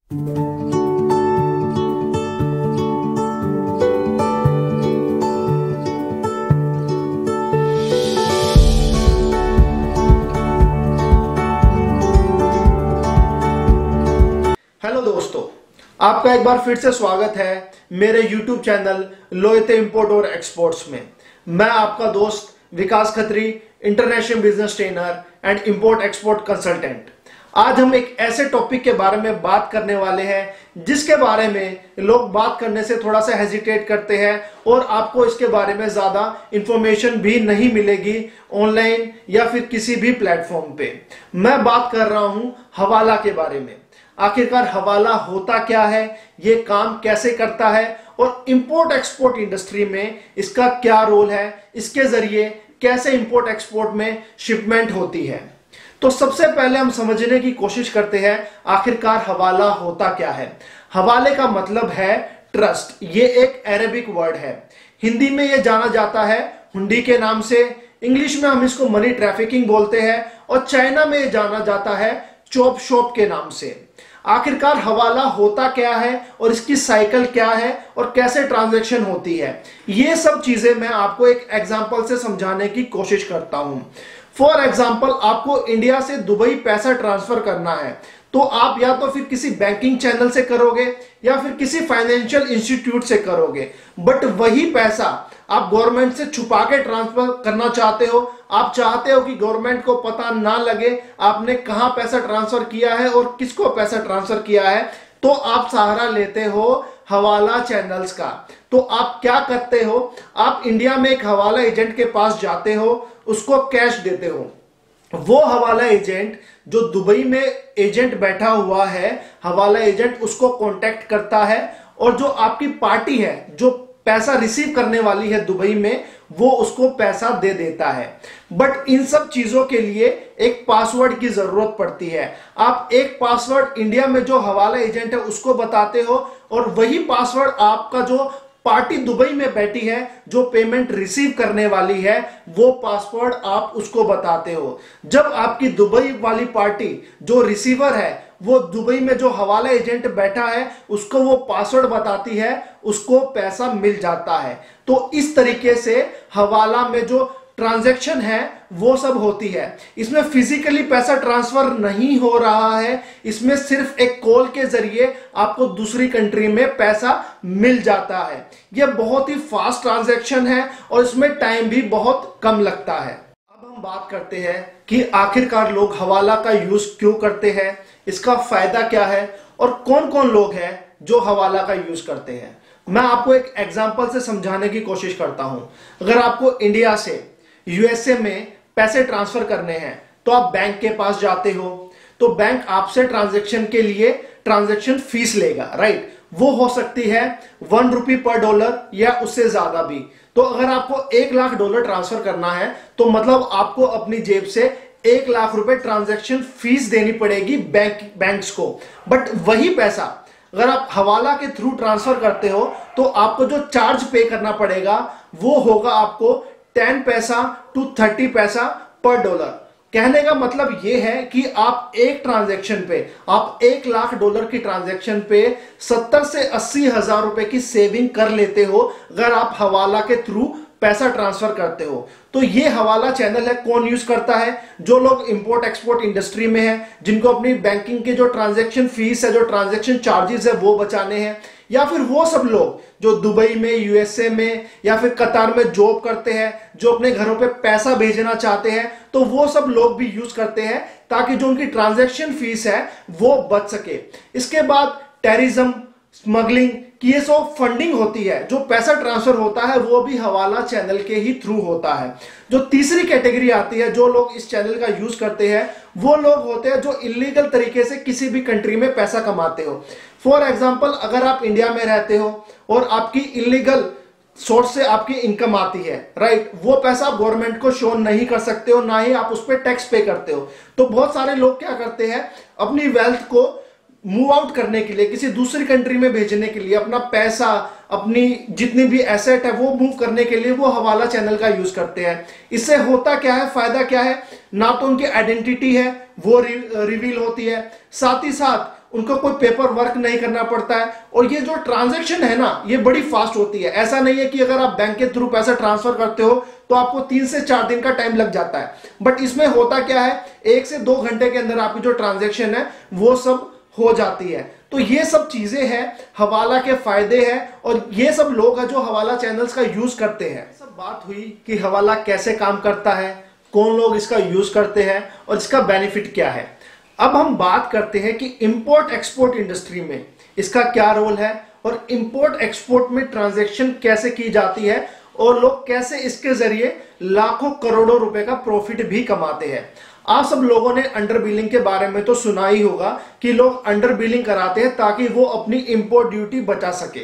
Hello दोस्तों, आपका एक बार फिर से स्वागत है मेरे YouTube चैनल लोयते इंपोर्ट और एक्सपोर्ट्स में। मैं आपका दोस्त Vikas Khatri, international business trainer and import export consultant. आज हम एक ऐसे टॉपिक के बारे में बात करने वाले हैं जिसके बारे में लोग बात करने से थोड़ा सा हेजिटेट करते हैं और आपको इसके बारे में ज्यादा इंफॉर्मेशन भी नहीं मिलेगी ऑनलाइन या फिर किसी भी प्लेटफॉर्म पे। मैं बात कर रहा हूं हवाला के बारे में। आखिरकार हवाला होता क्या है, ये काम कैसे करता है और इंपोर्ट एक्सपोर्ट इंडस्ट्री में इसका क्या रोल है, इसके जरिए कैसे इंपोर्ट एक्सपोर्ट में शिपमेंट होती है। तो सबसे पहले हम समझने की कोशिश करते हैं आखिरकार हवाला होता क्या है। हवाले का मतलब है ट्रस्ट। ये एक अरेबिक वर्ड है। हिंदी में ये जाना जाता है हुंडी के नाम से, इंग्लिश में हम इसको मनी ट्रैफिकिंग बोलते हैं और चाइना में ये जाना जाता है चॉप शॉप के नाम से। आखिरकार हवाला होता क्या है और इसकी साइकिल क्या है और कैसे ट्रांजैक्शन होती है, ये सब चीजें मैं आपको एक एग्जांपल से समझाने की कोशिश करता हूं। फॉर एग्जांपल, आपको इंडिया से दुबई पैसा ट्रांसफर करना है तो आप या तो फिर किसी बैंकिंग चैनल से करोगे या फिर किसी फाइनेंशियल इंस्टीट्यूट से करोगे, बट वही पैसा आप गवर्नमेंट से छुपा के ट्रांसफर करना चाहते हो। आप चाहते हो कि गवर्नमेंट को पता ना लगे आपने कहां पैसा ट्रांसफर किया है और किसको पैसा ट्रांसफर किया है, तो आप सहारा लेते हो हवाला चैनल्स का। तो आप क्या करते हो, आप इंडिया में एक हवाला एजेंट के पास जाते हो, उसको कैश देते हो। वो हवाला एजेंट जो दुबई में एजेंट बैठा हुआ है, हवाला एजेंट उसको कांटेक्ट करता है और जो आपकी पार्टी है जो पैसा रिसीव करने वाली है दुबई में, वो उसको पैसा दे देता है। बट इन सब चीजों के लिए एक पासवर्ड की जरूरत पड़ती है। आप एक पासवर्ड इंडिया में जो हवाला एजेंट है उसको बताते हो और वही पासवर्ड आपका जो पार्टी दुबई में बैठी है जो पेमेंट रिसीव करने वाली है, वो पासवर्ड आप उसको बताते हो। जब आपकी दुबई वाली पार्टी जो रिसीवर है वो दुबई में जो हवाला एजेंट बैठा है उसको वो पासवर्ड बताती है, उसको पैसा मिल जाता है। तो इस तरीके से हवाला में जो ट्रांजैक्शन है वो सब होती है। इसमें फिजिकली पैसा ट्रांसफर नहीं हो रहा है, इसमें सिर्फ एक कॉल के जरिए आपको दूसरी कंट्री में पैसा मिल जाता है। यह बहुत ही फास्ट ट्रांजैक्शन है और इसमें टाइम भी बहुत कम लगता है। अब हम बात करते हैं कि आखिरकार लोग हवाला का यूज क्यों करते हैं, इसका फायदा क्या है और कौन कौन लोग हैं जो हवाला का यूज करते हैं। मैं आपको एक एग्जांपल से समझाने की कोशिश करता हूं। अगर आपको इंडिया से यूएसए में पैसे ट्रांसफर करने हैं तो आप बैंक के पास जाते हो, तो बैंक आपसे ट्रांजैक्शन के लिए ट्रांजैक्शन फीस लेगा, राइट। वो हो सकती है ₹1 पर डॉलर या उससे ज्यादा भी। तो अगर आपको $1,00,000 ट्रांसफर करना है तो मतलब आपको अपनी जेब से ₹1,00,000 ट्रांजैक्शन फीस देनी पड़ेगी बैंक्स को। बट वही पैसा अगर आप हवाला के थ्रू ट्रांसफर करते हो तो आपको जो चार्ज पे करना पड़ेगा वो होगा आपको 10 पैसा to 30 पैसा पर डॉलर। कहने का मतलब यह है कि आप एक ट्रांजैक्शन पे, आप $1,00,000 की ट्रांजैक्शन पे 70 से 80 हजार रुपए की सेविंग कर लेते हो अगर आप हवाला के थ्रू पैसा ट्रांसफर करते हो। तो ये हवाला चैनल है, कौन यूज करता है? जो लोग इंपोर्ट एक्सपोर्ट इंडस्ट्री में है, जिनको अपनी बैंकिंग के जो ट्रांजैक्शन फीस है, जो ट्रांजैक्शन चार्जेस है वो बचाने हैं, या फिर वो सब लोग जो दुबई में, यूएसए में या फिर कतार में जॉब करते हैं, जो अपने घरों पे पैसा भेजना चाहते हैं, तो वो सब लोग भी यूज करते हैं ताकि जो उनकी ट्रांजैक्शन फीस है वो बच सके। इसके बाद टेररिज्म, स्मगलिंग की ये सब फंडिंग होती है, जो पैसा ट्रांसफर होता है वो भी हवाला चैनल के ही थ्रू होता है। जो तीसरी कैटेगरी आती है, जो लोग इस चैनल का यूज करते हैं, वो लोग होते हैं जो इलीगल तरीके से किसी भी कंट्री में पैसा कमाते हो। फॉर एग्जांपल, अगर आप इंडिया में रहते हो और आपकी इलीगल सोर्स से आपकी इनकम आती है, राइट, वो पैसा आप गवर्नमेंट को शो नहीं कर सकते हो, ना ही आप उस पर टैक्स पे करते हो। तो बहुत सारे लोग क्या करते हैं, अपनी वेल्थ को मूव आउट करने के लिए, किसी दूसरी कंट्री में भेजने के लिए, अपना पैसा, अपनी जितनी भी एसेट है वो मूव करने के लिए वो हवाला चैनल का यूज करते हैं। इससे होता क्या है, फायदा क्या है? ना तो उनकी आइडेंटिटी है वो रिवील होती है, साथ ही साथ उनको कोई पेपर वर्क नहीं करना पड़ता है, और ये जो ट्रांजैक्शन है ना ये बड़ी फास्ट होती है। ऐसा नहीं है कि अगर आप बैंक के थ्रू पैसा ट्रांसफर करते हो तो आपको 3 से 4 दिन का टाइम लग जाता है, बट इसमें होता क्या है 1 से 2 घंटे के अंदर आपकी जो ट्रांजैक्शन है वो सब हो जाती है। तो ये सब चीजें हैं, हवाला के फायदे हैं, और ये सब लोग हैं जो हवाला चैनल्स का यूज करते हैं। सब बात हुई कि हवाला कैसे काम करता है, कौन लोग इसका यूज करते हैं और इसका बेनिफिट क्या है। अब हम बात करते हैं कि इंपोर्ट एक्सपोर्ट इंडस्ट्री में इसका क्या रोल है, और इंपोर्ट एक्सपोर्ट में ट्रांजैक्शन कैसे की जाती है, और लोग कैसे इसके जरिए लाखों करोड़ों रुपए का प्रॉफिट भी कमाते हैं। आप सब लोगों ने अंडर बिलिंग के बारे में तो सुना ही होगा कि लोग अंडर बिलिंग कराते हैं ताकि वो अपनी इंपोर्ट ड्यूटी बचा सके।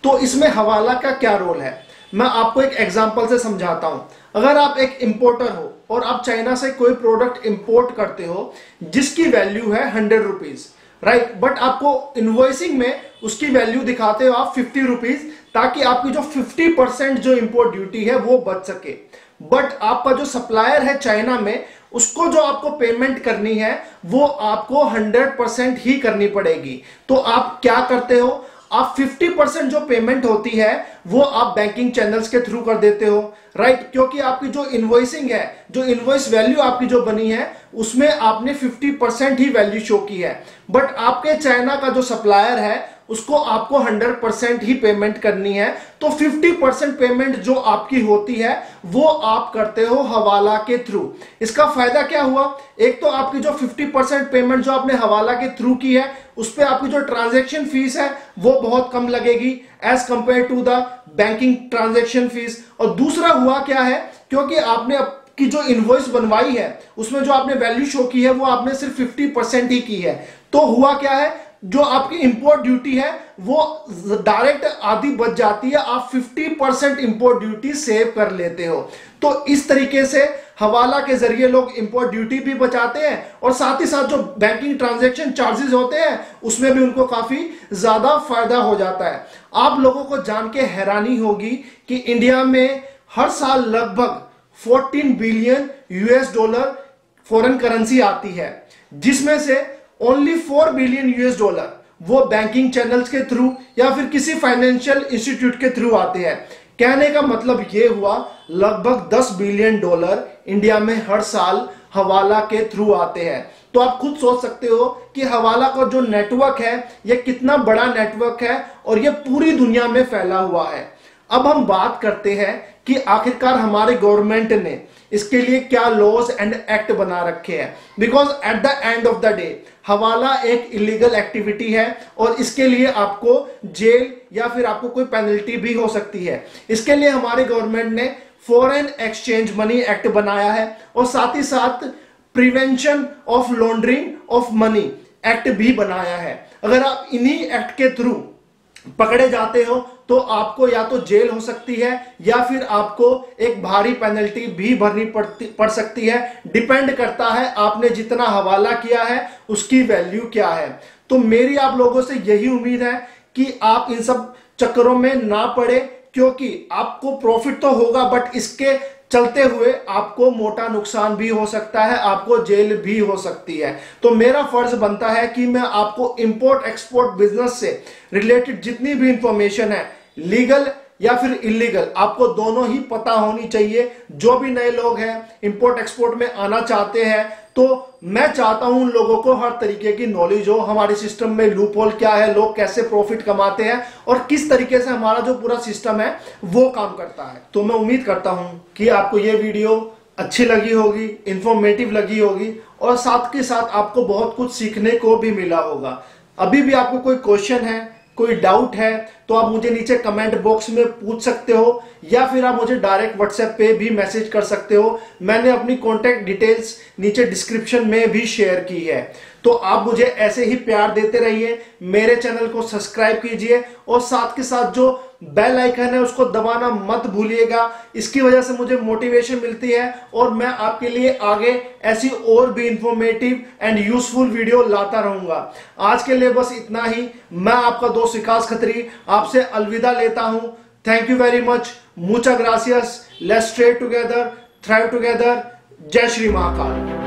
तो इसमें हवाला का क्या रोल है, मैं आपको एक एग्जांपल से समझाता हूं। अगर आप एक इंपोर्टर हो और आप चाइना से कोई प्रोडक्ट इंपोर्ट करते हो जिसकी वैल्यू है 100 रुपीज, राइट, बट आपको इनवॉइसिंग में उसकी वैल्यू दिखाते हो आप 50 रुपीज, ताकि आपकी जो 50% जो इंपोर्ट ड्यूटी है वो बच सके। बट आपका जो सप्लायर है चाइना में, उसको जो आपको पेमेंट करनी है वो आपको 100% ही करनी पड़ेगी। तो आप क्या करते हो, आप 50% जो पेमेंट होती है वो आप बैंकिंग चैनल्स के थ्रू कर देते हो, राइट, क्योंकि आपकी जो इनवॉइसिंग है, जो इनवॉइस वैल्यू आपकी जो बनी है उसमें आपने 50% ही वैल्यू शो की है। बट आपके चाइना का जो सप्लायर है उसको आपको 100% ही पेमेंट करनी है, तो 50% पेमेंट जो आपकी होती है वो आप करते हो हवाला के थ्रू। इसका फायदा क्या हुआ, एक तो आपकी जो 50% पेमेंट जो आपने हवाला के थ्रू की है उस पे आपकी जो ट्रांजैक्शन फीस है वो बहुत कम लगेगी as compare to the banking transaction fees. और दूसरा हुआ क्या है, क्योंकि आपने की जो इनवॉइस बनवाई है उसमें जो आपने वैल्यू शो की है वो आपने सिर्फ 50% ही की है, तो हुआ क्या है, जो आपकी इंपोर्ट ड्यूटी है वो डायरेक्ट आधी बच जाती है, आप 50% इंपोर्ट ड्यूटी सेव कर लेते हो। तो इस तरीके से हवाला के जरिए लोग इंपोर्ट ड्यूटी भी बचाते हैं, और साथ ही साथ जो बैंकिंग ट्रांजैक्शन चार्जेस होते हैं उसमें भी उनको काफी ज्यादा फायदा हो जाता है। आप लोगों को जान के हैरानी होगी कि इंडिया में हर साल लगभग 14 बिलियन US$ फॉरेन करेंसी आती है, जिसमें से ओनली 4 बिलियन US$ वो बैंकिंग चैनल्स के थ्रू या फिर किसी फाइनेंशियल इंस्टीट्यूट के थ्रू आते हैं। कहने का मतलब ये हुआ लगभग $10 बिलियन इंडिया में हर साल हवाला के थ्रू आते हैं। तो आप खुद सोच सकते हो कि हवाला का जो नेटवर्क है ये कितना बड़ा नेटवर्क है, और ये पूरी दुनिया में फैला हुआ है। अब हम बात करते हैं कि आखिरकार हमारे गवर्नमेंट ने इसके लिए क्या लॉज एंड एक्ट बना रखे हैं, because at the end of the day हवाला एक इलीगल एक्टिविटी है, और इसके लिए आपको जेल या फिर आपको कोई पेनल्टी भी हो सकती है। इसके लिए हमारे गवर्नमेंट ने फॉरेन एक्सचेंज मनी एक्ट बनाया है, और साथ ही साथ prevention of laundering of money act भी बनाया है। अगर आप इन्हीं एक्ट के थ्रू पकड़े जाते हो तो आपको या तो जेल हो सकती है या फिर आपको एक भारी पेनल्टी भी भरनी पड़ सकती है। डिपेंड करता है आपने जितना हवाला किया है उसकी वैल्यू क्या है। तो मेरी आप लोगों से यही उम्मीद है कि आप इन सब चक्करों में ना पड़े, क्योंकि आपको प्रॉफिट तो होगा बट इसके चलते हुए आपको मोटा नुकसान भी हो सकता है, आपको जेल भी हो सकती है। तो मेरा फर्ज बनता है कि मैं आपको इंपोर्ट एक्सपोर्ट बिजनेस से रिलेटेड जितनी भी इंफॉर्मेशन है, लीगल या फिर इलीगल, आपको दोनों ही पता होनी चाहिए। जो भी नए लोग हैं इंपोर्ट एक्सपोर्ट में आना चाहते हैं, तो मैं चाहता हूं उन लोगों को हर तरीके की नॉलेज हो, हमारे सिस्टम में लूप होल क्या है, लोग कैसे प्रॉफिट कमाते हैं और किस तरीके से हमारा जो पूरा सिस्टम है वो काम करता है। तो मैं उम्मीद करता हूं कि आपको ये वीडियो अच्छी लगी होगी, इंफॉर्मेटिव लगी होगी, और साथ के साथ आपको बहुत कुछ सीखने को भी मिला होगा। अभी भी आपको कोई क्वेश्चन है, कोई डाउट है, तो आप मुझे नीचे कमेंट बॉक्स में पूछ सकते हो, या फिर आप मुझे डायरेक्ट व्हाट्सएप पे भी मैसेज कर सकते हो। मैंने अपनी कॉन्टैक्ट डिटेल्स नीचे डिस्क्रिप्शन में भी शेयर की है। तो आप मुझे ऐसे ही प्यार देते रहिए, मेरे चैनल को सब्सक्राइब कीजिए, और साथ के साथ जो बेल आइकन है उसको दबाना मत भूलिएगा। इसकी वजह से मुझे मोटिवेशन मिलती है और मैं आपके लिए आगे ऐसी और भी इंफॉर्मेटिव एंड यूजफुल वीडियो लाता रहूंगा। आज के लिए बस इतना ही। मैं आपका दोस्त विकास खत्री आपसे अलविदा लेता हूं। थैंक यू वेरी मच, मुचा ग्रासियस, let's trade together, thrive together. जय श्री महाकाल।